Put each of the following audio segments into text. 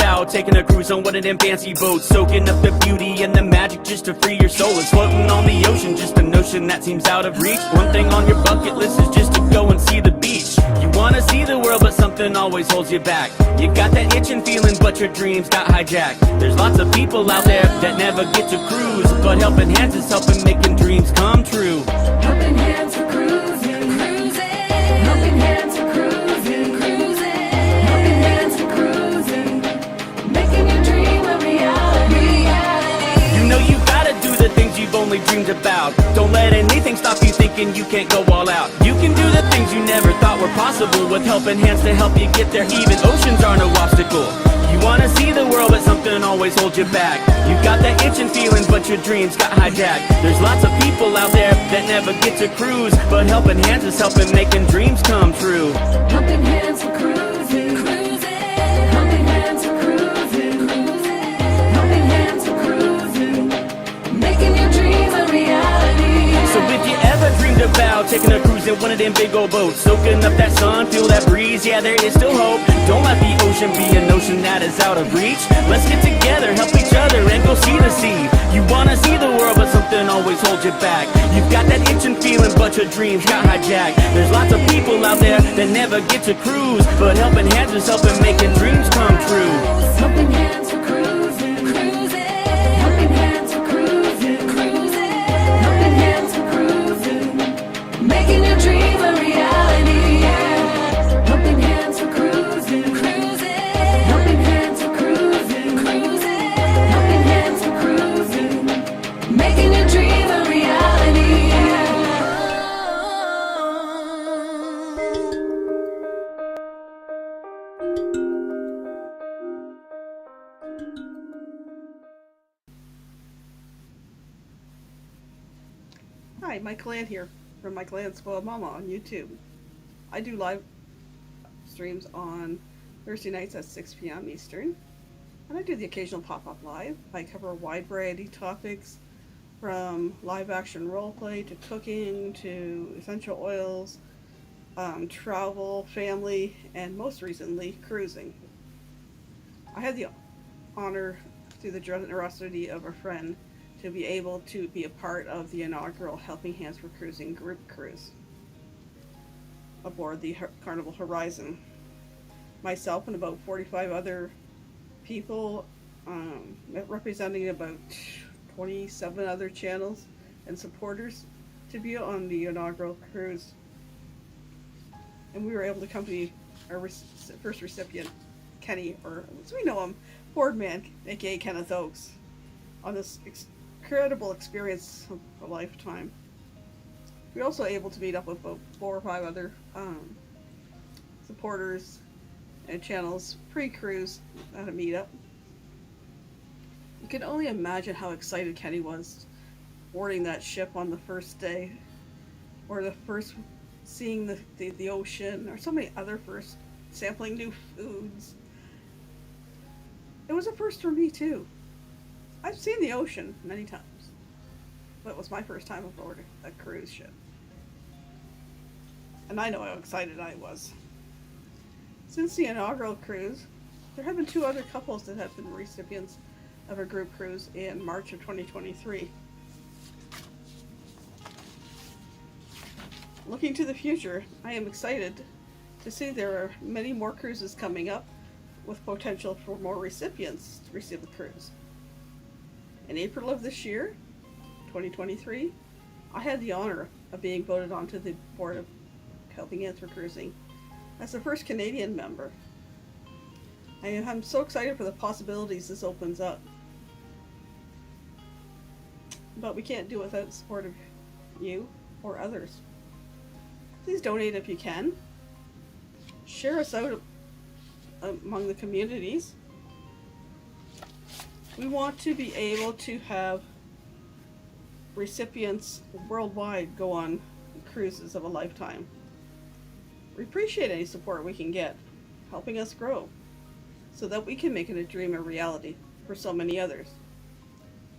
about taking a cruise on one of them fancy boats, soaking up the beauty and the magic just to free your soul. It's floating on the ocean, just a notion that seems out of reach. One thing on your bucket list is just to go and see the beach. You wanna see the world, but something always holds you back. You got that itching feeling, but your dreams got hijacked. There's lots of people out there that never get to cruise, but helping hands is helping making dreams come true. Helping hands for cruising, cruising. Helping hands for cruising, cruising. Helping hands for cruising. Making your dream a reality. You know you gotta do the things you've only dreamed about. Don't let anything stop you thinking you can't go all out. You can do the things you never thought were possible with helping hands to help you get there. Even oceans are no obstacle. You wanna see the world, but something always holds you back. You got that itching feeling, but your dreams got hijacked. There's lots of people out there that never get to cruise, but helping hands is helping making dreams come true. Helping hands for cruising, cruising. Helping hands for cruising, cruising. Helping hands for cruising. Making your dreams a reality. So if you ever dreamed about taking a cruise in one of them big old boats, soaking up that sun, feel that breeze, yeah, there is still hope. Don't let the ocean be a notion that is out of reach. Let's get together, help each other, and go see the sea. You wanna see the world, but something always holds you back. You've got that itching feeling, but your dreams got hijacked. There's lots of people out there that never get to cruise, but helping hands is helping making dreams come true. Helping hands for cruising, cruising. Helping hands for cruising, cruising. Helping hands for cruising. Making your dream a reality. Helping hands for cruising, cruising. Helping hands for cruising, cruising. Helping hands for cruising. Making your dream a reality. Hi, Michael Ann here from Michael Ann Spoiled Mama on YouTube. I do live streams on Thursday nights at 6 p.m. Eastern, and I do the occasional pop-up live. I cover a wide variety of topics, from live action roleplay to cooking to essential oils, travel, family, and most recently, cruising. I had the honor, through the generosity of a friend, to be able to be a part of the inaugural Helping Hands for Cruising group cruise aboard the Carnival Horizon. Myself and about 45 other people, representing about 27 other channels and supporters, to be on the inaugural cruise. And we were able to accompany our first recipient, Kenny, or as we know him, Boardman, aka Kenneth Oakes, on this incredible experience of a lifetime. We were also able to meet up with about 4 or 5 other supporters and channels pre-cruise at a meetup. You can only imagine how excited Kenny was boarding that ship on the first day, or the first seeing the ocean, or so many other first, sampling new foods. It was a first for me too. I've seen the ocean many times, but it was my first time aboard a cruise ship. And I know how excited I was. Since the inaugural cruise, there have been 2 other couples that have been recipients of a group cruise in March of 2023. Looking to the future, I am excited to see there are many more cruises coming up with potential for more recipients to receive the cruise. In April of this year, 2023, I had the honor of being voted onto the board of Helping Hands for Cruising as the first Canadian member. I'm so excited for the possibilities this opens up. But we can't do it without the support of you or others. Please donate if you can. Share us out among the communities. We want to be able to have recipients worldwide go on cruises of a lifetime. We appreciate any support we can get, helping us grow, so that we can make it a dream a reality for so many others.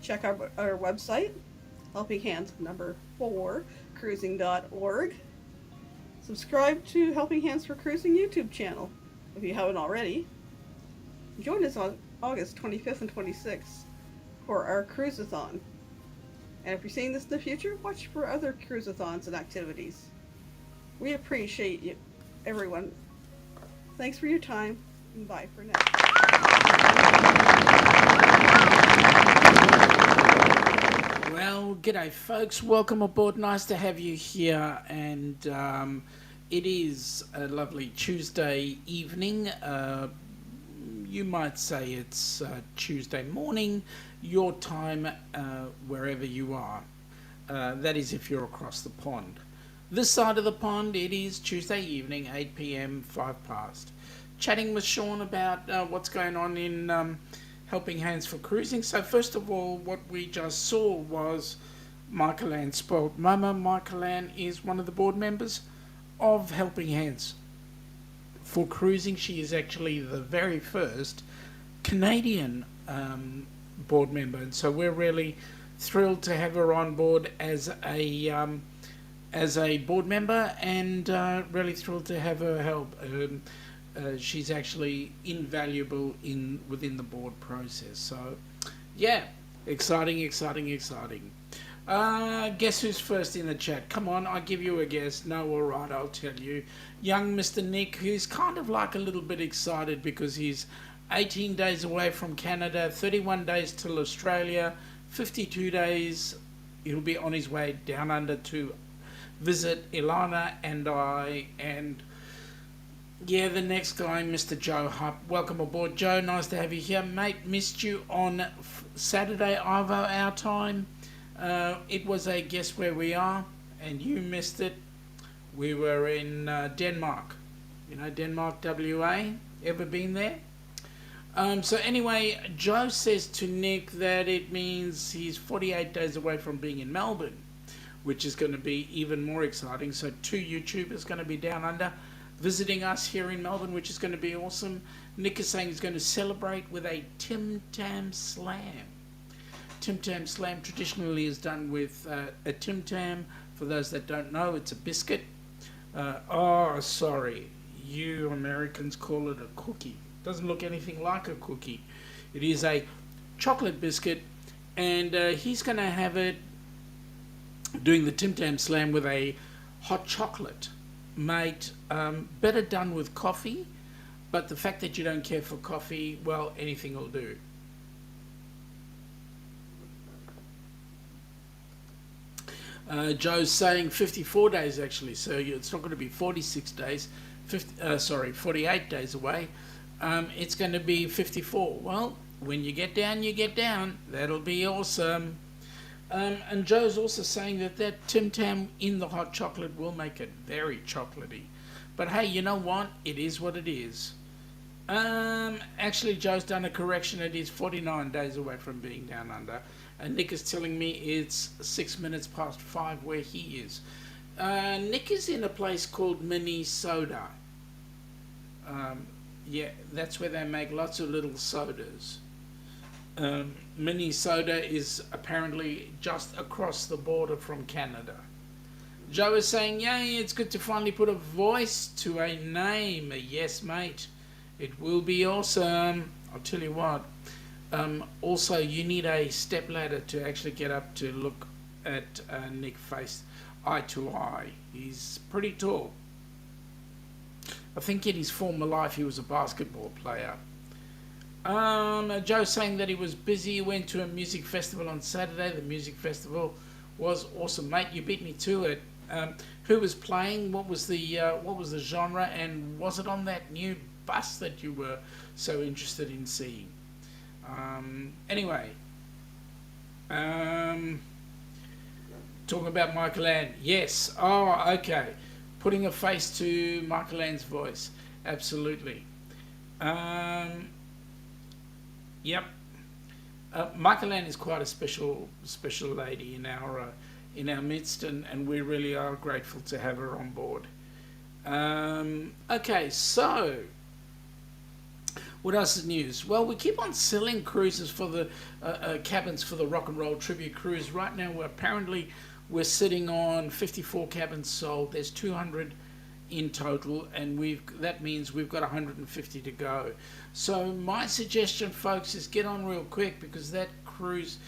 Check our website, Helping Hands 4 cruising.org. Subscribe to Helping Hands for Cruising YouTube channel if you haven't already. Join us on August 25th and 26th for our cruise-a-thon. And if you're seeing this in the future, watch for other cruise-a-thons and activities. We appreciate you, everyone. Thanks for your time, and bye for now. Well, g'day folks, welcome aboard, nice to have you here, and it is a lovely Tuesday evening. You might say it's Tuesday morning, your time, wherever you are. That is if you're across the pond. This side of the pond, it is Tuesday evening, 8 p.m, 5 past. Chatting with Shaun about what's going on in Helping Hands for Cruising. So first of all, what we just saw was Michael Ann Spoiled Mama. Michael Ann is one of the board members of Helping Hands for Cruising. She is actually the very first Canadian board member, and so we're really thrilled to have her on board as a board member, and really thrilled to have her help. She's actually invaluable within the board process. So, yeah, exciting. Guess who's first in the chat? Come on, I give you a guess. No, all right, I'll tell you. Young Mr. Nick, who's kind of like a little bit excited because he's 18 days away from Canada, 31 days till Australia, 52 days he'll be on his way down under to visit Ilana and I, and yeah, the next guy, Mr. Joe Hupp. Welcome aboard, Joe. Nice to have you here, mate. Missed you on Saturday, Ivo, our time. It was a guess where we are, and you missed it. We were in Denmark. You know, Denmark, WA. Ever been there? So anyway, Joe says to Nick that it means he's 48 days away from being in Melbourne, which is going to be even more exciting. So 2 YouTubers going to be down under visiting us here in Melbourne, which is going to be awesome. Nick is saying he's going to celebrate with a Tim Tam Slam. Tim Tam Slam traditionally is done with a Tim Tam. For those that don't know, it's a biscuit. Sorry, you Americans call it a cookie. Doesn't look anything like a cookie. It is a chocolate biscuit, and he's going to have it doing the Tim Tam Slam with a hot chocolate, mate. Better done with coffee, but the fact that you don't care for coffee, well, anything will do. Joe's saying 54 days actually, so it's not going to be 46 days, 48 days away. It's going to be 54. Well, when you get down, you get down. That'll be awesome. And Joe's also saying that Tim Tam in the hot chocolate will make it very chocolatey. But hey, you know what? It is what it is. Actually, Joe's done a correction. It is 49 days away from being down under. And Nick is telling me it's 6 minutes past 5 where he is. Nick is in a place called Minnesota. Yeah, that's where they make lots of little sodas. Minnesota is apparently just across the border from Canada. Joe is saying, yay, it's good to finally put a voice to a name. Yes, mate. It will be awesome. I'll tell you what. Also, you need a step ladder to actually get up to look at Nick face eye to eye. He's pretty tall. I think in his former life he was a basketball player. Joe's saying that he was busy. He went to a music festival on Saturday. The music festival was awesome, mate. You beat me to it. Who was playing? What was the genre? And was it on that new bus that you were so interested in seeing? Anyway, talking about Michael Ann. Yes. Oh, okay. Putting a face to Michael Ann's voice. Absolutely. Yep. Michael Ann is quite a special lady in our midst, and we really are grateful to have her on board. Okay, so what else is news? Well, we keep on selling cruises for the cabins for the Rock and Roll Tribute Cruise. Right now, we're sitting on 54 cabins sold. There's in total, and that means we've got 150 to go. So my suggestion, folks, is get on real quick, because that cruise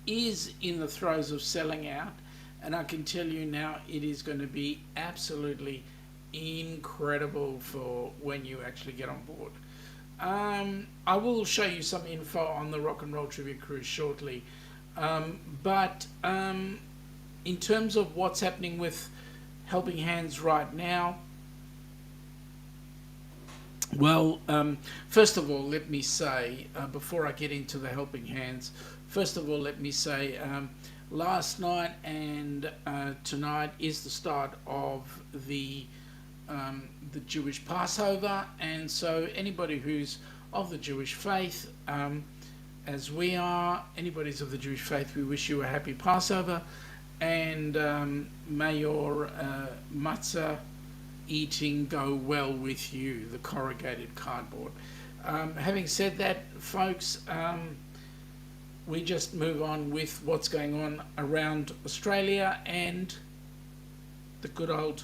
is in the throes of selling out, and I can tell you now it is going to be absolutely incredible for when you actually get on board. I will show you some info on the RNR Tribute Cruise shortly, but in terms of what's happening with Helping Hands right now, well, first of all, let me say, before I get into the Helping Hands, first of all, let me say, last night and tonight is the start of the Jewish Passover, and so anybody who's of the Jewish faith, as we are, anybody's of the Jewish faith, we wish you a happy Passover, and may your matzah eating go well with you, the corrugated cardboard. Having said that, folks, we just move on with what's going on around Australia and the good old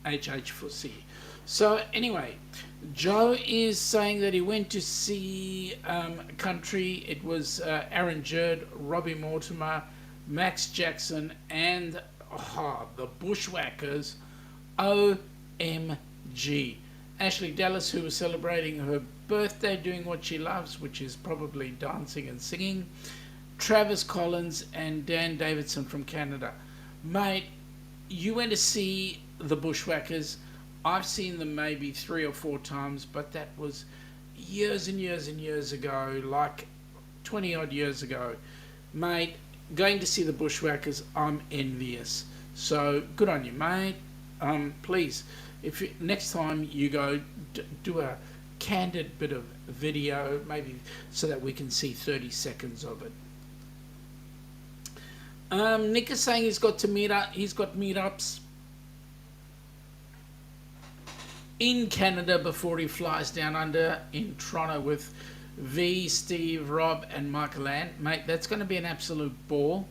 HH4C. So anyway, Joe is saying that he went to see a country. It was Aaron Jerd, Robbie Mortimer, Max Jackson, and the Bushwhackers. OMG. Ashley Dallas, who was celebrating her birthday doing what she loves, which is probably dancing and singing. Travis Collins and Dan Davidson from Canada. Mate, you went to see the Bushwhackers. I've seen them maybe 3 or 4 times, but that was years and years and years ago, like 20 odd years ago. Mate, going to see the Bushwhackers, I'm envious. So good on you, mate. Please, if next time you go, do a candid bit of video, maybe so that we can see 30 seconds of it. Nick is saying he's got meetups in Canada before he flies down under in Toronto with V, Steve, Rob, and Michael Ann. Mate, that's going to be an absolute ball.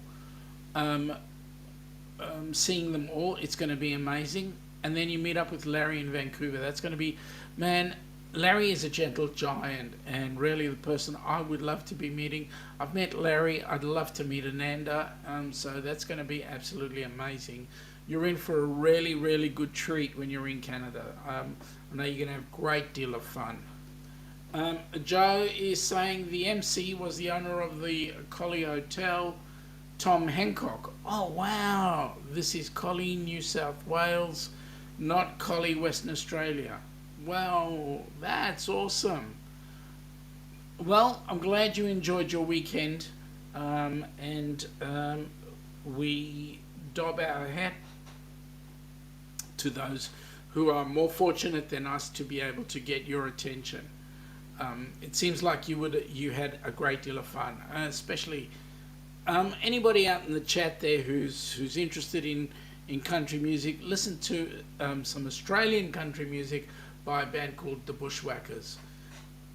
Seeing them all, it's going to be amazing. And then you meet up with Larry in Vancouver. That's going to be, man, Larry is a gentle giant and really the person I would love to be meeting. I've met Larry. I'd love to meet Ananda. So that's going to be absolutely amazing. You're in for a really, really good treat when you're in Canada. I know you're going to have a great deal of fun. Joe is saying the MC was the owner of the Collie Hotel, Tom Hancock. Oh, wow. This is Collie, New South Wales, not Collie, Western Australia. Well, that's awesome. Well, I'm glad you enjoyed your weekend, and we dob our hat to those who are more fortunate than us to be able to get your attention. It seems like you had a great deal of fun, especially anybody out in the chat there who's interested in country music. Listen to some Australian country music by a band called the Bushwhackers.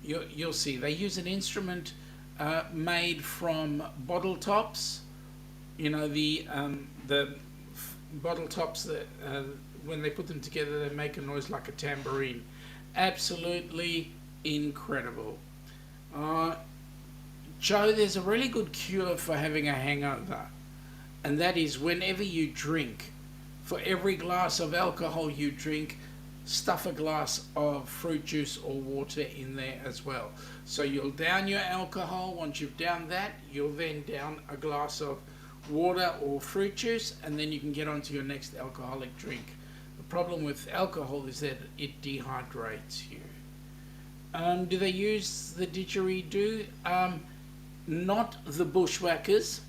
You'll see they use an instrument made from bottle tops. You know, the bottle tops that when they put them together they make a noise like a tambourine. Absolutely incredible. Joe, there's a really good cure for having a hangover, and that is whenever you drink, for every glass of alcohol you drink, stuff a glass of fruit juice or water in there as well. So you'll down your alcohol. Once you've downed that, you'll then down a glass of water or fruit juice, and then you can get onto your next alcoholic drink. The problem with alcohol is that it dehydrates you. Do they use the didgeridoo? Not the Bushwhackers.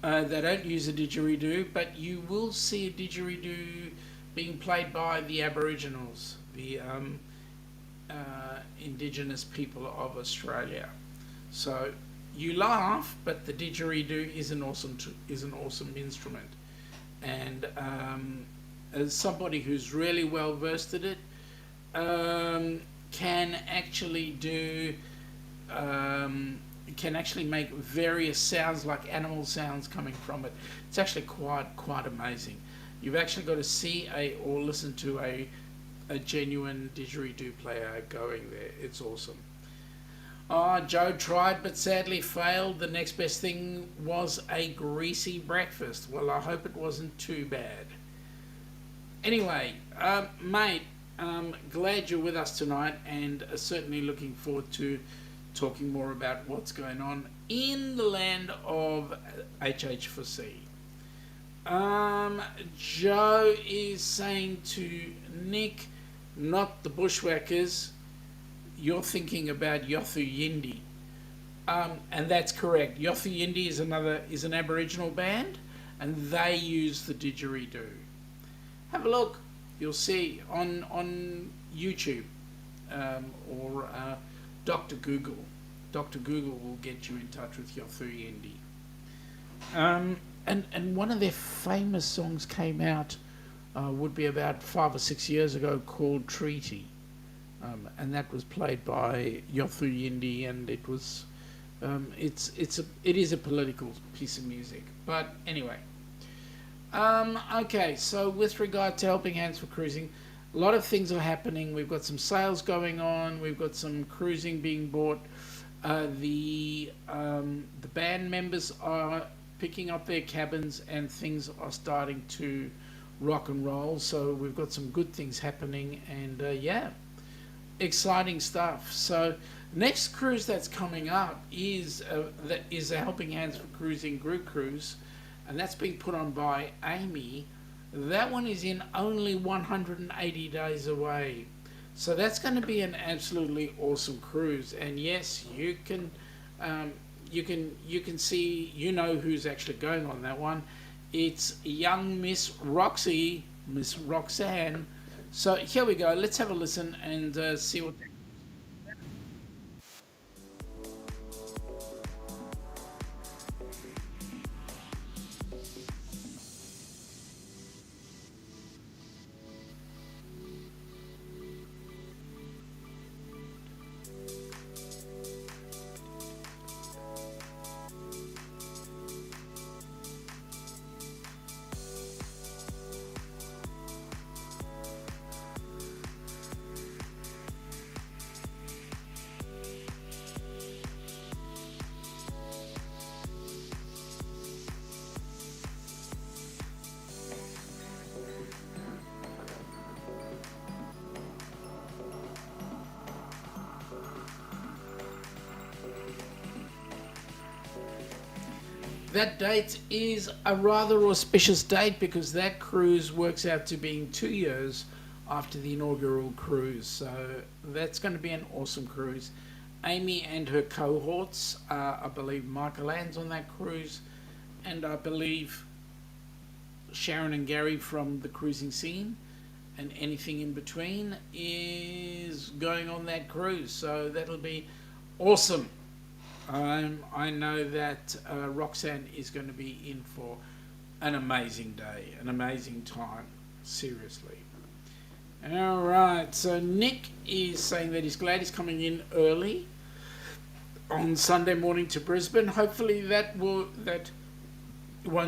They don't use a didgeridoo, but you will see a didgeridoo being played by the Aboriginals, the indigenous people of Australia. So you laugh, but the didgeridoo is an awesome instrument. And as somebody who's really well versed at it, can actually make various sounds like animal sounds coming from it. It's actually quite amazing. You've actually got to see or listen to a genuine didgeridoo player going there. It's awesome. Joe tried but sadly failed. The next best thing was a greasy breakfast. Well, I hope it wasn't too bad. Anyway, mate, glad you're with us tonight, and certainly looking forward to talking more about what's going on in the land of HH4C. Joe is saying to Nick, not the Bushwhackers, you're thinking about Yothu Yindi. And that's correct. Yothu Yindi is an Aboriginal band, and they use the didgeridoo. Have a look. You'll see on YouTube or Dr. Google. Dr. Google will get you in touch with Yothu Yindi. And one of their famous songs came out would be about 5 or 6 years ago, called Treaty. And that was played by Yothu Yindi, and it was it is a political piece of music. But anyway, okay. So with regard to Helping Hands for Cruising, a lot of things are happening. We've got some sales going on. We've got some cruising being bought. The band members are picking up their cabins, and things are starting to rock and roll. So we've got some good things happening, and yeah. Exciting stuff. So next cruise that's coming up is a Helping Hands for Cruising group cruise, and that's being put on by Amy. That one is in only 180 days away, so that's going to be an absolutely awesome cruise. And yes, you can see, you know who's actually going on that one. It's young Miss Roxanne. So here we go. Let's have a listen and see what. That date is a rather auspicious date because that cruise works out to being 2 years after the inaugural cruise. So that's going to be an awesome cruise. Amy and her cohorts, I believe Michael Ann's on that cruise, and I believe Sharon and Gary from the cruising scene and anything in between is going on that cruise. So that'll be awesome. I know that Roxanne is going to be in for an amazing day, an amazing time, seriously. All right, so Nick is saying that he's glad he's coming in early on Sunday morning to Brisbane. Hopefully that won't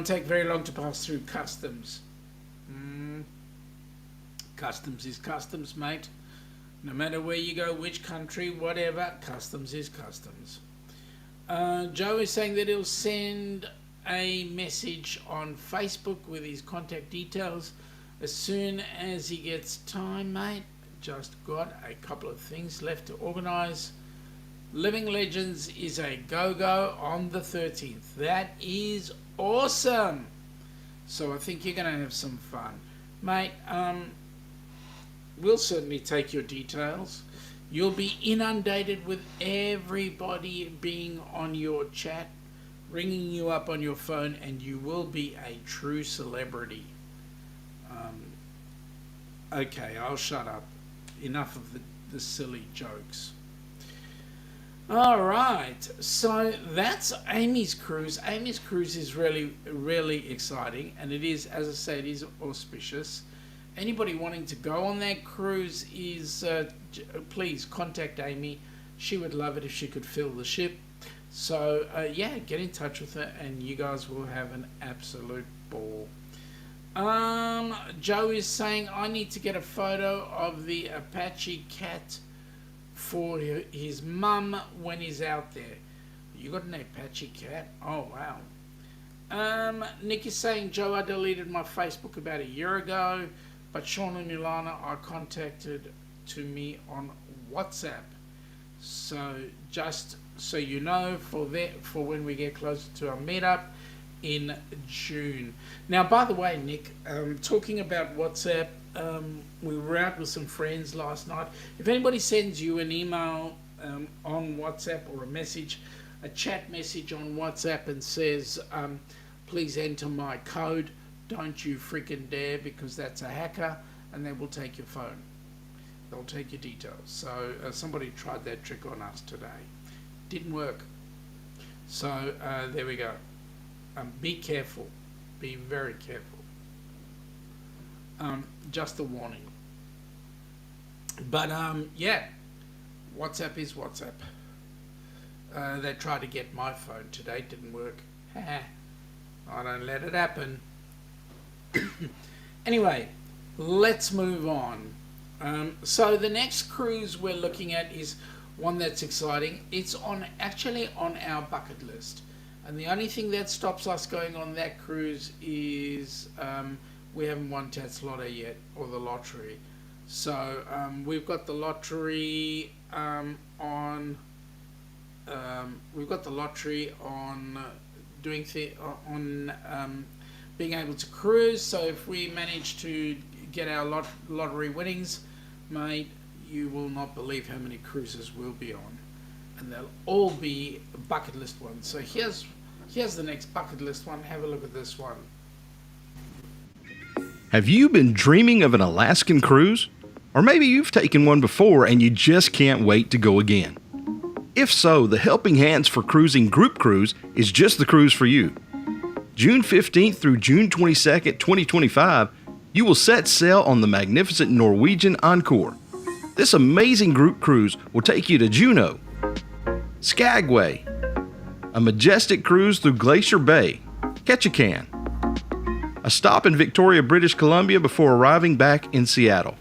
take very long to pass through customs. Customs is customs, mate. No matter where you go, which country, whatever, customs is customs. Joe is saying that he'll send a message on Facebook with his contact details as soon as he gets time, mate. Just got a couple of things left to organise. Living Legends is a go-go on the 13th. That is awesome. So I think you're going to have some fun. Mate, we'll certainly take your details. You'll be inundated with everybody being on your chat, ringing you up on your phone, and you will be a true celebrity. Okay, I'll shut up. Enough of the silly jokes. All right, so that's Amy's cruise. Amy's cruise is really, really exciting, and it is, as I say, it is auspicious. Anybody wanting to go on that cruise is, please contact Amy. She would love it if she could fill the ship. So, yeah, get in touch with her and you guys will have an absolute ball. Joe is saying I need to get a photo of the Apache cat for his mum when he's out there. You got an Apache cat? Oh wow. Nick is saying, Joe, I deleted my Facebook about a year ago, but Shaun and Ilana are contacted to me on WhatsApp. So just so you know, for when we get closer to our meetup in June. Now, by the way, Nick, talking about WhatsApp, we were out with some friends last night. If anybody sends you an email on WhatsApp or a chat message on WhatsApp and says, please enter my code, don't you freaking dare, because that's a hacker, and they will take your phone. They'll take your details. So somebody tried that trick on us today. Didn't work. So there we go. Be careful. Be very careful. Just a warning. But yeah, WhatsApp is WhatsApp. They tried to get my phone today. Didn't work. I don't let it happen. Anyway, let's move on. So the next cruise we're looking at is one that's exciting. It's actually on our bucket list. And the only thing that stops us going on that cruise is we haven't won Taslotto yet, or the lottery. So we've got the lottery on being able to cruise. So if we manage to get our lottery winnings, mate, you will not believe how many cruises we'll be on, and they'll all be bucket list ones. So here's the next bucket list one. Have a look at this one. Have you been dreaming of an Alaskan cruise? Or maybe you've taken one before and you just can't wait to go again. If so, the Helping Hands for Cruising Group Cruise is just the cruise for you. June 15th through June 22nd, 2025, you will set sail on the magnificent Norwegian Encore. This amazing group cruise will take you to Juneau, Skagway, a majestic cruise through Glacier Bay, Ketchikan, a stop in Victoria, British Columbia before arriving back in Seattle.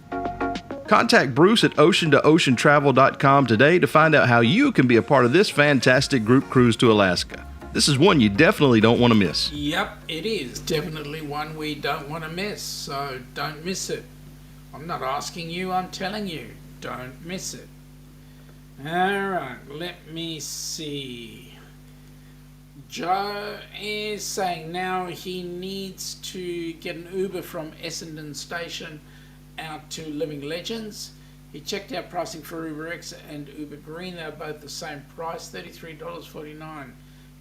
Contact Bruce at ocean2oceantravel.com today to find out how you can be a part of this fantastic group cruise to Alaska. This is one you definitely don't want to miss. Yep, it is definitely one we don't want to miss, so don't miss it. I'm not asking you, I'm telling you, don't miss it. Alright, let me see. Joe is saying now he needs to get an Uber from Essendon Station out to Living Legends. He checked out pricing for Uber X and Uber Green. They're both the same price, $33.49.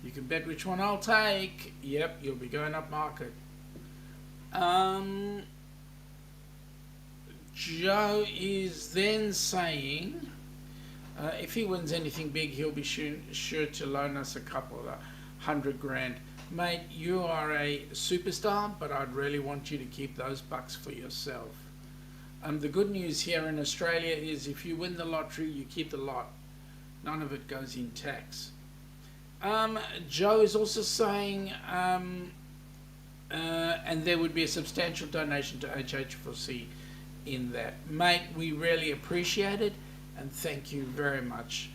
You can bet which one I'll take. Yep, you'll be going up market. Joe is then saying if he wins anything big, he'll be sure to loan us a couple of $100,000. Mate, you are a superstar, but I'd really want you to keep those bucks for yourself. The good news here in Australia is if you win the lottery, you keep the lot. None of it goes in tax. Joe is also saying, and there would be a substantial donation to HH4C in that. Mate, we really appreciate it, and thank you very much.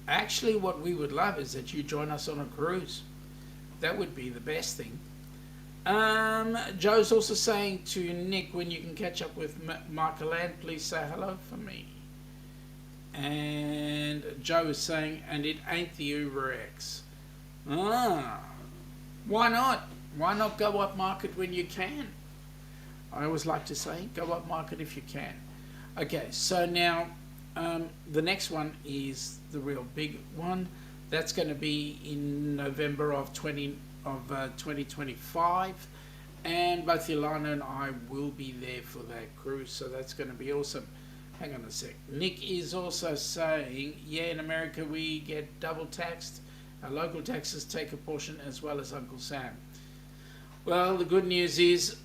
Actually, what we would love is that you join us on a cruise. That would be the best thing. Joe's also saying to Nick, when you can catch up with Michael Land, please say hello for me. And Joe is saying, and it ain't the Uber X. Why not? Why not go up market when you can? I always like to say, go up market if you can. Okay, so now the next one is the real big one. That's going to be in November of 2025, and both Ilana and I will be there for that cruise, so that's going to be awesome. Hang on a sec. Nick is also saying, yeah, in America we get double taxed. Our local taxes take a portion as well as Uncle Sam. Well, the good news is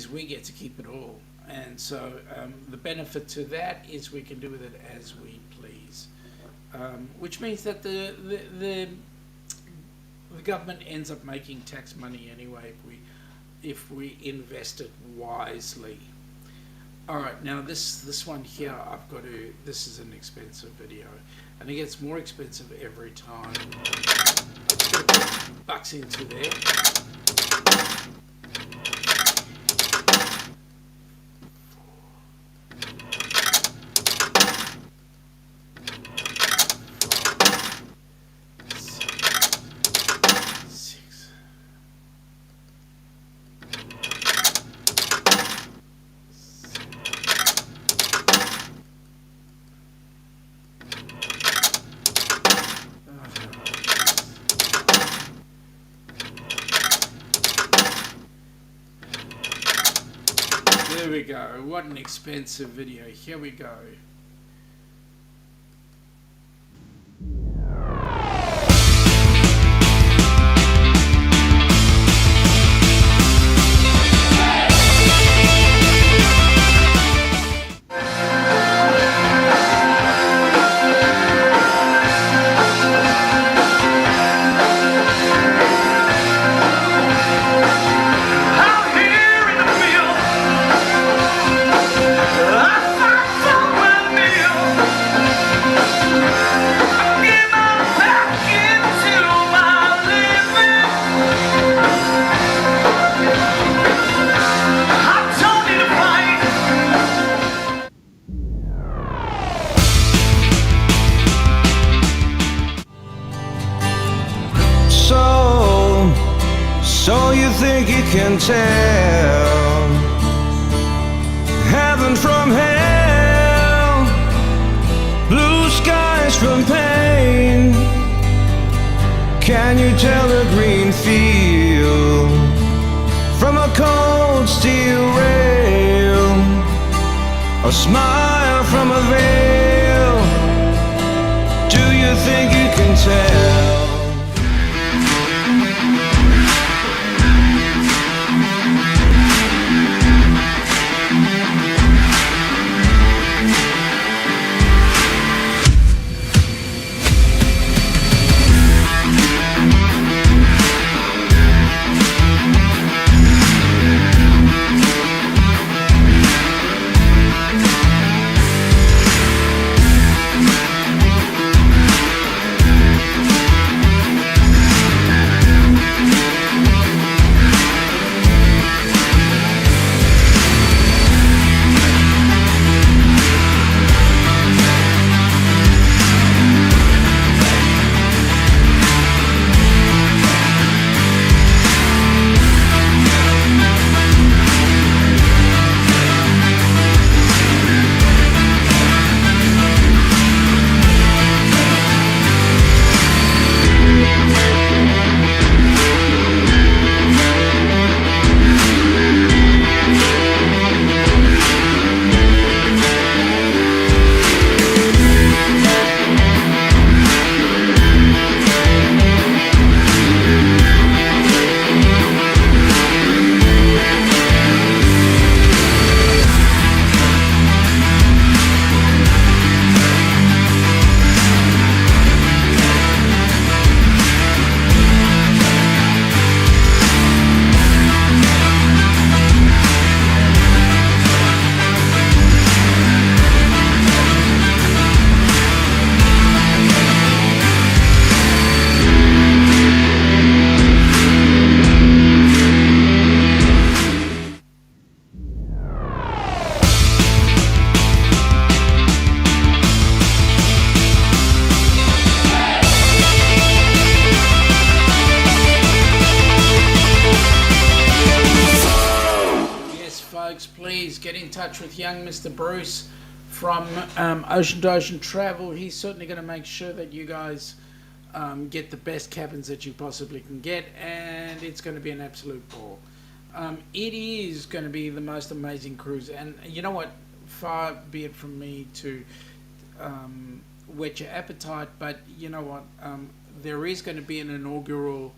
we get to keep it all. And so the benefit to that is we can do with it as we please. Which means that the government ends up making tax money anyway if we if we invest it wisely. All right, now this one here, I've got to. This is an expensive video, and it gets more expensive every time. I just got to put bucks into there. There we go. What an expensive video. Here we go. So you think you can tell heaven from hell, blue skies from pain? Can you tell a green field from a cold steel rail, a smile from a veil? Do you think you can tell? Please get in touch with young Mr. Bruce from Ocean to Ocean Travel. He's certainly going to make sure that you guys get the best cabins that you possibly can get, and it's going to be an absolute ball. It is going to be the most amazing cruise, and you know what, far be it from me to whet your appetite, but you know what, there is going to be an inaugural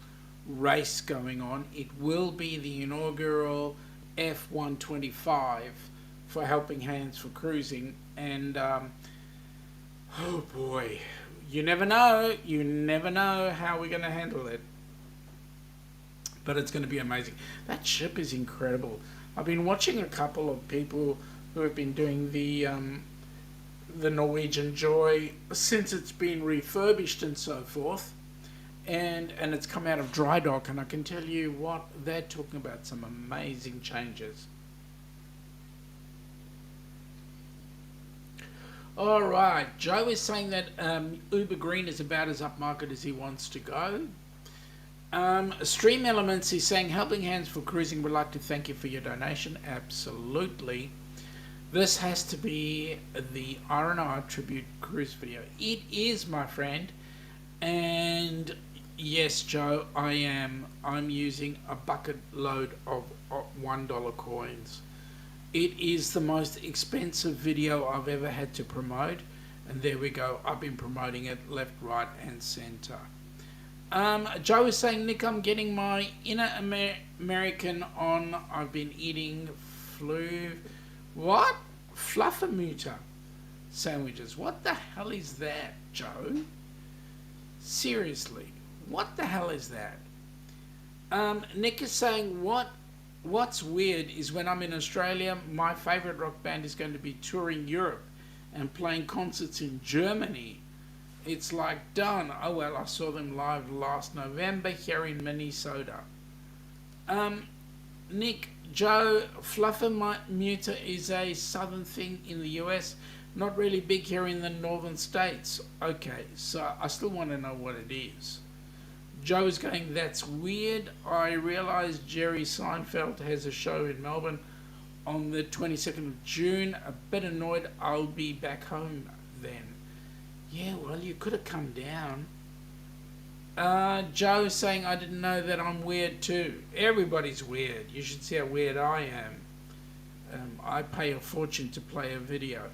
race going on. It will be the inaugural F125 for Helping Hands for Cruising, and oh boy, you never know how we're going to handle it. But it's going to be amazing. That ship is incredible. I've been watching a couple of people who have been doing the Norwegian Joy since it's been refurbished and so forth, and it's come out of dry dock, and I can tell you what, they're talking about some amazing changes. All right, Joe is saying that Uber Green is about as upmarket as he wants to go. Stream Elements is saying, Helping Hands for Cruising would like to thank you for your donation. Absolutely. This has to be the RNR Tribute Cruise video. It is, my friend. And yes, Joe, I'm using a bucket load of $1 coins. It is the most expensive video I've ever had to promote. And there we go. I've been promoting it left, right, and center. Joe is saying, Nick, I'm getting my inner American on. I've been eating Fluffermutter sandwiches. What the hell is that, Joe? Seriously, what the hell is that? Nick is saying, what's weird is when I'm in Australia, my favourite rock band is going to be touring Europe and playing concerts in Germany. It's like done. Oh well, I saw them live last November here in Minnesota. Nick, Joe, Fluffermutter is a southern thing in the US, not really big here in the northern states. Okay, so I still want to know what it is. Joe is going, that's weird. I realise Jerry Seinfeld has a show in Melbourne on the 22nd of June. A bit annoyed. I'll be back home then. Yeah, well, you could have come down. Joe is saying, I didn't know that I'm weird too. Everybody's weird. You should see how weird I am. I pay a fortune to play a video.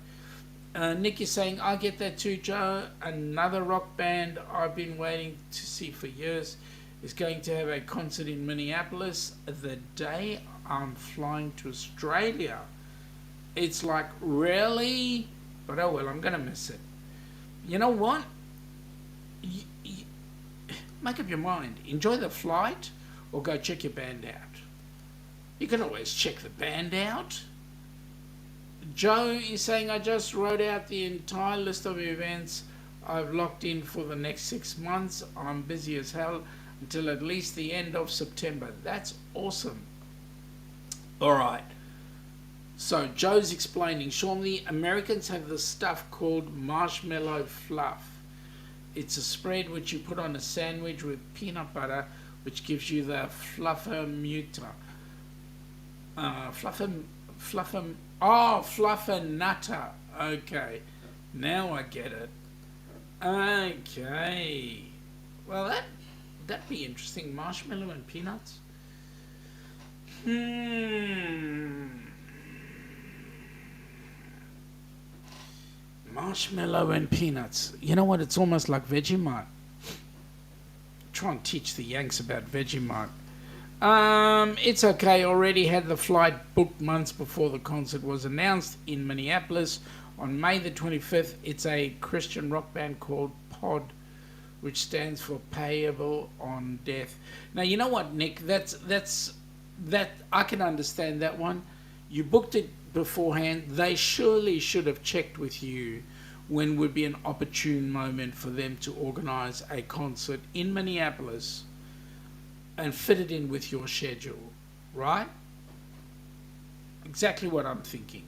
Nick is saying, I get that too, Joe. Another rock band I've been waiting to see for years is going to have a concert in Minneapolis the day I'm flying to Australia. It's like, really? But oh well, I'm going to miss it. You know what? Make up your mind. Enjoy the flight or go check your band out. You can always check the band out. Joe is saying, I just wrote out the entire list of events I've locked in for the next 6 months. I'm busy as hell until at least the end of September. That's awesome. All right. So Joe's explaining, Shaun, the Americans have this stuff called marshmallow fluff. It's a spread which you put on a sandwich with peanut butter, which gives you the fluffermutter. Fluffernutter. Okay, now I get it. Okay. Well, that'd be interesting. Marshmallow and peanuts. Marshmallow and peanuts. You know what? It's almost like Vegemite. Try and teach the Yanks about Vegemite. It's okay. Already had the flight booked months before the concert was announced in Minneapolis on May the 25th. It's a Christian rock band called POD, which stands for Payable on Death. Now, you know what, Nick? That I can understand that one. You booked it beforehand. They surely should have checked with you when would be an opportune moment for them to organise a concert in Minneapolis and fit it in with your schedule, right? Exactly what I'm thinking.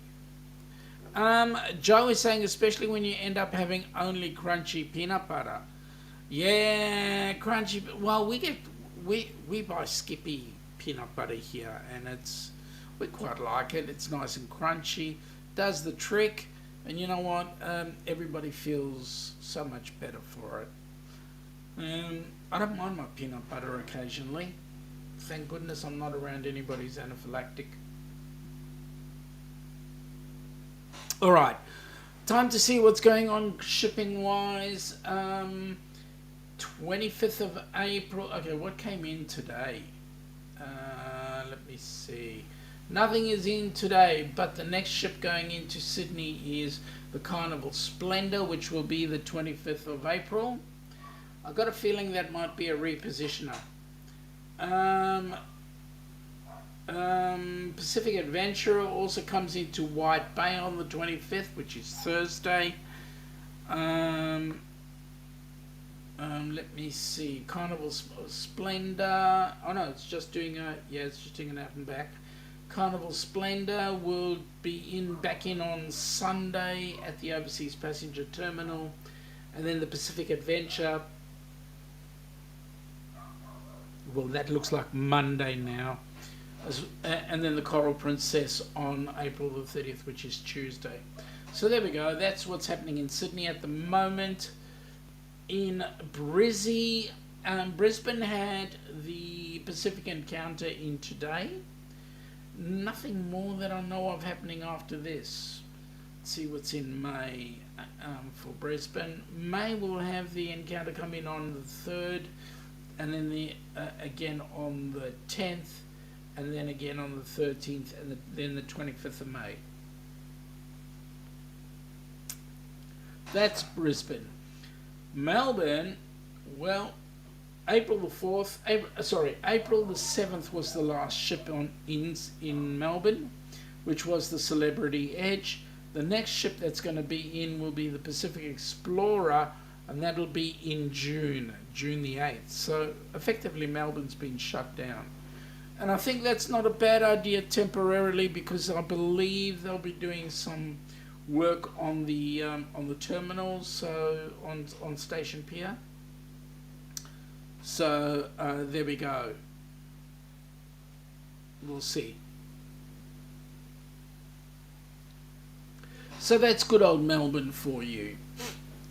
Joe is saying, especially when you end up having only crunchy peanut butter. Yeah, crunchy. Well, we buy Skippy peanut butter here, and we quite like it. It's nice and crunchy, does the trick, and you know what? Everybody feels so much better for it. I don't mind my peanut butter occasionally. Thank goodness I'm not around anybody who's anaphylactic. All right, time to see what's going on shipping wise. 25th of April. Okay, what came in today? Let me see. Nothing is in today, but the next ship going into Sydney is the Carnival Splendor, which will be the 25th of April. I've got a feeling that might be a repositioner. Pacific Adventurer also comes into White Bay on the 25th, which is Thursday. Let me see. Carnival Splendor. Oh no, it's just doing an out and back. Carnival Splendor will be back in on Sunday at the Overseas Passenger Terminal, and then the Pacific Adventure. Well, that looks like Monday now. And then the Coral Princess on April the 30th, which is Tuesday. So there we go. That's what's happening in Sydney at the moment. In Brisbane had the Pacific Encounter in today. Nothing more that I know of happening after this. Let's see what's in May for Brisbane. May will have the Encounter come in on the 3rd, and then again on the 10th, and then again on the 13th, and then the 25th of May. That's Brisbane. Melbourne, well, April the 7th was the last ship in Melbourne, which was the Celebrity Edge. The next ship that's going to be in will be the Pacific Explorer, and that'll be in June the 8th. So effectively Melbourne's been shut down. And I think that's not a bad idea temporarily, because I believe they'll be doing some work on the terminals, so on Station Pier. So there we go. We'll see. So that's good old Melbourne for you.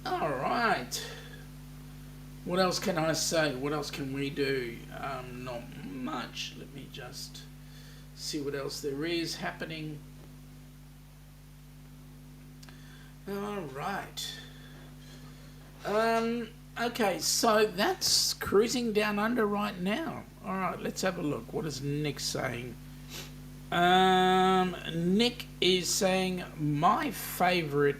All right. What else can I say? What else can we do? Not much. Let me just see what else there is happening. All right. Okay, so that's Cruising Down Under right now. All right, let's have a look. What is Nick saying? Nick is saying, my favourite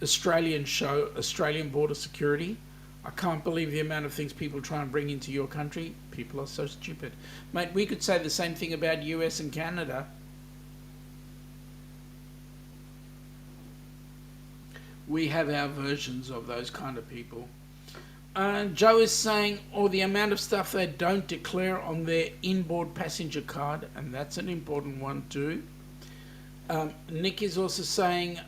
Australian show, Australian Border Security. I can't believe the amount of things people try and bring into your country. People are so stupid. Mate, we could say the same thing about US and Canada. We have our versions of those kind of people. Joe is saying, the amount of stuff they don't declare on their inboard passenger card, and that's an important one too. Nick is also saying,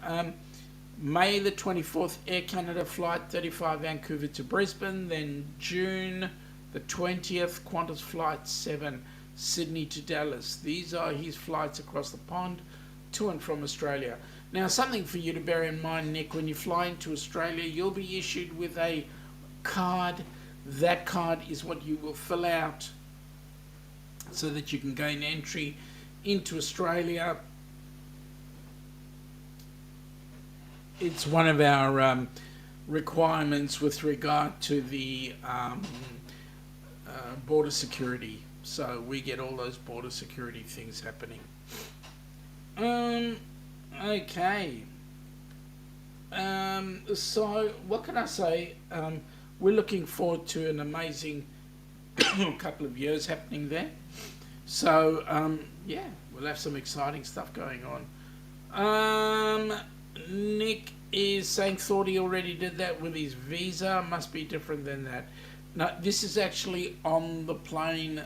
May the 24th, Air Canada Flight 35 Vancouver to Brisbane, then June the 20th, Qantas Flight 7 Sydney to Dallas. These are his flights across the pond to and from Australia. Now, something for you to bear in mind, Nick, when you fly into Australia, you'll be issued with a card. That card is what you will fill out so that you can gain entry into Australia. It's one of our requirements with regard to the border security. So we get all those border security things happening. Okay. So what can I say? We're looking forward to an amazing couple of years happening there. So yeah, we'll have some exciting stuff going on. Nick is saying, thought he already did that with his visa. Must be different than that. No, this is actually on the plane.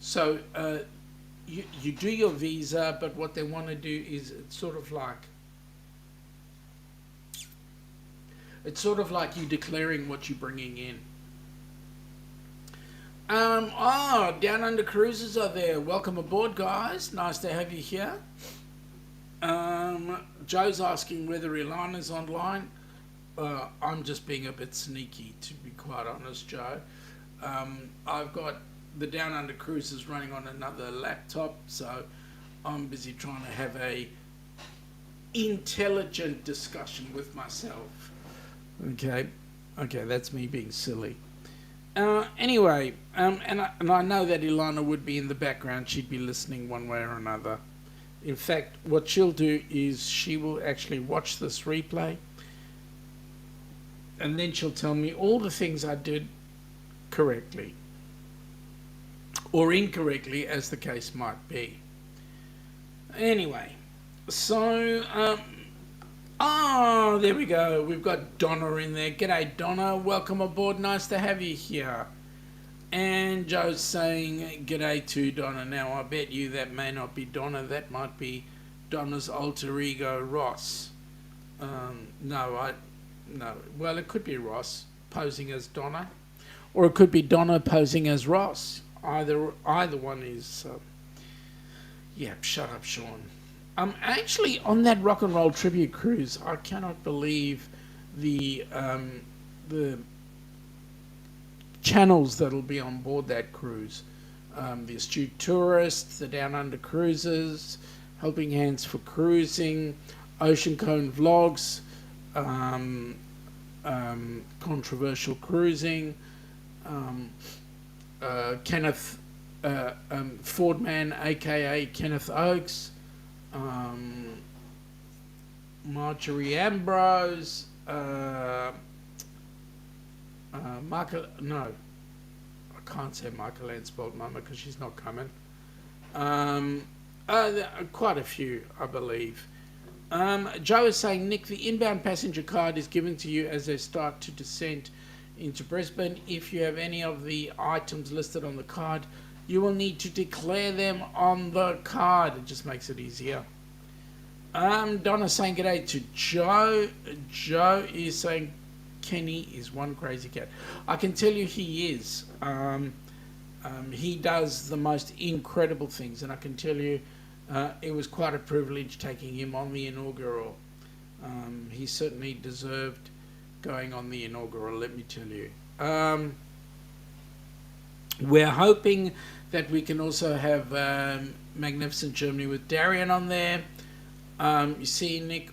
So you do your visa, but what they want to do is it's sort of like you declaring what you're bringing in. Down Under Cruises are there. Welcome aboard, guys. Nice to have you here. Joe's asking whether Ilana's online. I'm just being a bit sneaky, to be quite honest, Joe. I've got the Down Under Cruises running on another laptop, so I'm busy trying to have a intelligent discussion with myself. Okay, that's me being silly. Anyway, and I know that Ilana would be in the background. She'd be listening one way or another. In fact, what she'll do is she will actually watch this replay, and then she'll tell me all the things I did correctly. or incorrectly, as the case might be. Anyway, so, there we go. We've got Donna in there. G'day, Donna. Welcome aboard. Nice to have you here. And Joe's saying g'day to Donna. Now, I bet you that may not be Donna. That might be Donna's alter ego, Ross. No. Well, it could be Ross posing as Donna, or it could be Donna posing as Ross. Either one is. Shut up, Shaun. Actually, on that rock and roll tribute cruise, I cannot believe the channels that'll be on board that cruise. The Astute Tourists, the Down Under Cruisers, Helping Hands for Cruising, Ocean Cone Vlogs, Controversial Cruising, Kenneth Fordman, aka Kenneth Oakes, Marjorie Ambrose, I can't say Michael Anspelt Mama because she's not coming. Quite a few, I believe. Joe is saying, Nick, the inbound passenger card is given to you as they start to descend into Brisbane. If you have any of the items listed on the card, you will need to declare them on the card. It just makes it easier. Donna's saying g'day to Joe. Joe is saying Kenny is one crazy cat. I can tell you he is. He does the most incredible things, and I can tell you it was quite a privilege taking him on the inaugural. He certainly deserved going on the inaugural, let me tell you. We're hoping that we can also have Magnificent Germany with Darian on there. You see, Nick,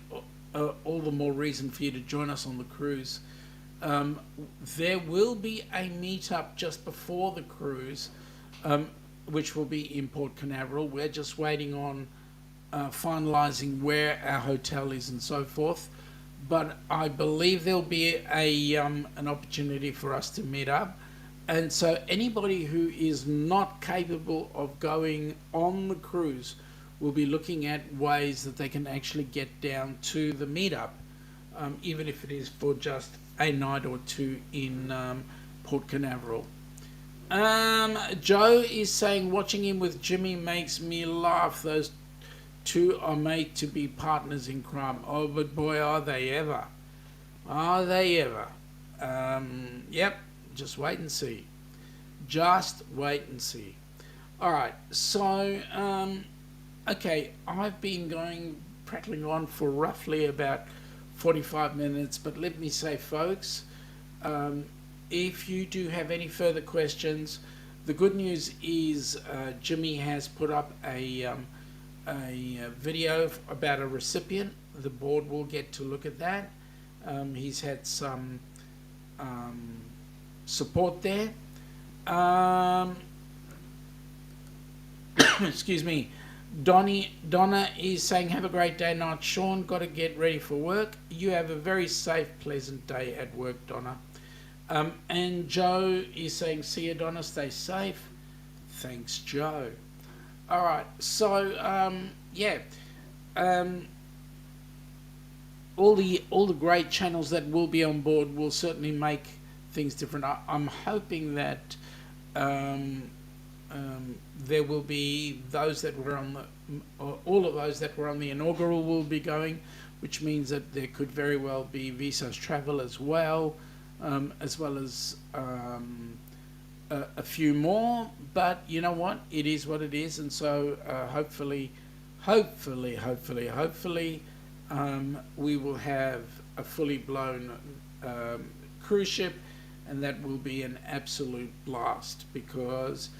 all the more reason for you to join us on the cruise. There will be a meetup just before the cruise, which will be in Port Canaveral. We're just waiting on finalising where our hotel is and so forth. But I believe there'll be an opportunity for us to meet up. And so anybody who is not capable of going on the cruise will be looking at ways that they can actually get down to the meetup, even if it is for just a night or two in Port Canaveral. Joe is saying watching him with Jimmy makes me laugh. Those two are made to be partners in crime. Oh, but boy, are they ever. Are they ever. Yep, just wait and see. Just wait and see. All right, so, okay, I've been prattling on for roughly about 45 minutes, but let me say, folks, if you do have any further questions, the good news is Jimmy has put up a video about a recipient. The board will get to look at that. He's had some support there. Excuse me. Donna is saying, have a great day, night, Shaun. Got to get ready for work. You have a very safe, pleasant day at work, Donna. And Joe is saying, see you, Donna. Stay safe. Thanks, Joe. All right. So, all the great channels that will be on board will certainly make things different. I'm hoping that there will be those that were on all of those that were on the inaugural will be going, which means that there could very well be Visa's travel as well as a few more. But you know what? It is what it is, and so hopefully, we will have a fully blown cruise ship, and that will be an absolute blast because,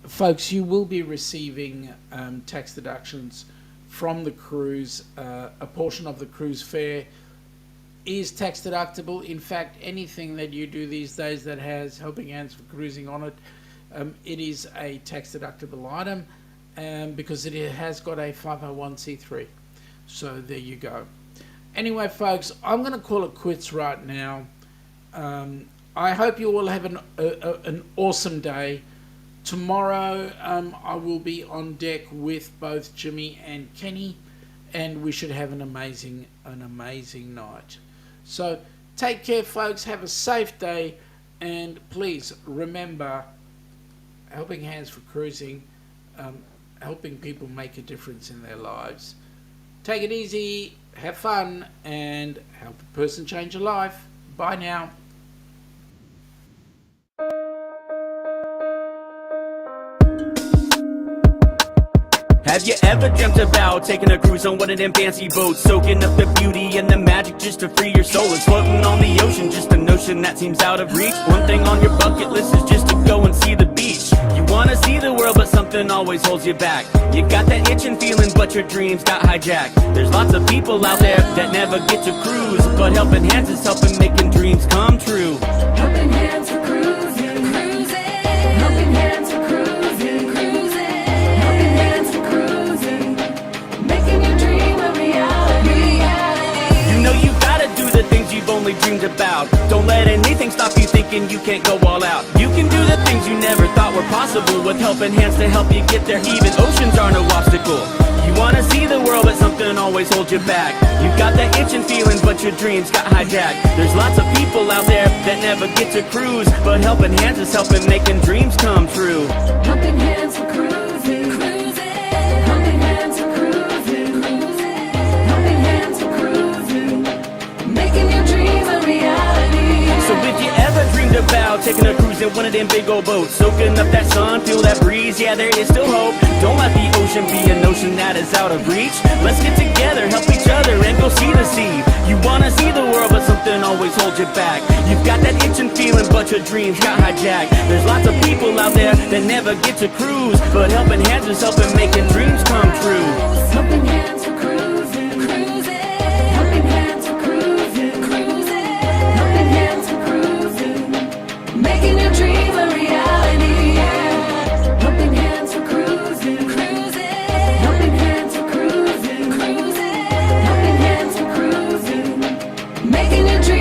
folks, you will be receiving tax deductions from the cruise. A portion of the cruise fare is tax deductible. In fact, anything that you do these days that has Helping Hands for Cruising on it, it is a tax deductible item because it has got a 501c3. So there you go. Anyway, folks, I'm going to call it quits right now. I hope you all have an awesome day. Tomorrow, I will be on deck with both Jimmy and Kenny, and we should have an amazing night. So take care, folks. Have a safe day, and please remember, Helping Hands for Cruising, helping people make a difference in their lives. Take it easy, have fun, and help a person change a life. Bye now. Have you ever dreamt about taking a cruise on one of them fancy boats, soaking up the beauty and the magic just to free your soul? And floating on the ocean, just a notion that seems out of reach. One thing on your bucket list is just to go and see the beach. You wanna see the world, but something always holds you back. You got that itching feeling, but your dreams got hijacked. There's lots of people out there that never get to cruise, but Helping Hands is helping making dreams come true. Helping Hands for cruising, cruising. Helping Hands for cruising, cruising. Helping Hands for cruising, making your dream a reality. You know you gotta do the things you've only dreamed about. Don't let anything stop you thinking you can't go all out. You can do the things you never thought were possible with Helping Hands to help you get there. Even oceans are no obstacle. You wanna see the world, but something always holds you back. You got that itching feeling, but your dreams got hijacked. There's lots of people out there that never get to cruise, but Helping Hands is helping making dreams come true. Helping Hands for cruising, cruising. Helping Hands for cruising, cruising. Helping Hands for cruising, making your dream a reality. So if you ever dreamed about taking a cruise in one of them big old boats, soaking up that sun, feel that breeze, yeah, there is still hope. Don't let the ocean be a notion that is out of reach. Let's get together, help each other, and go see the sea. You wanna see the world, but something always holds you back. You've got that itching feeling, but your dreams got hijacked. There's lots of people out there that never get to cruise, but Helping Hands is helping making dreams come true. Helping Hands for cruising, cruising. Helping Hands for cruising, cruising. Helping Hands for cruising, making your dream a reality. Helping Hands for cruising, cruising. Helping Hands for cruising, cruising. Helping Hands for cruising, making your dream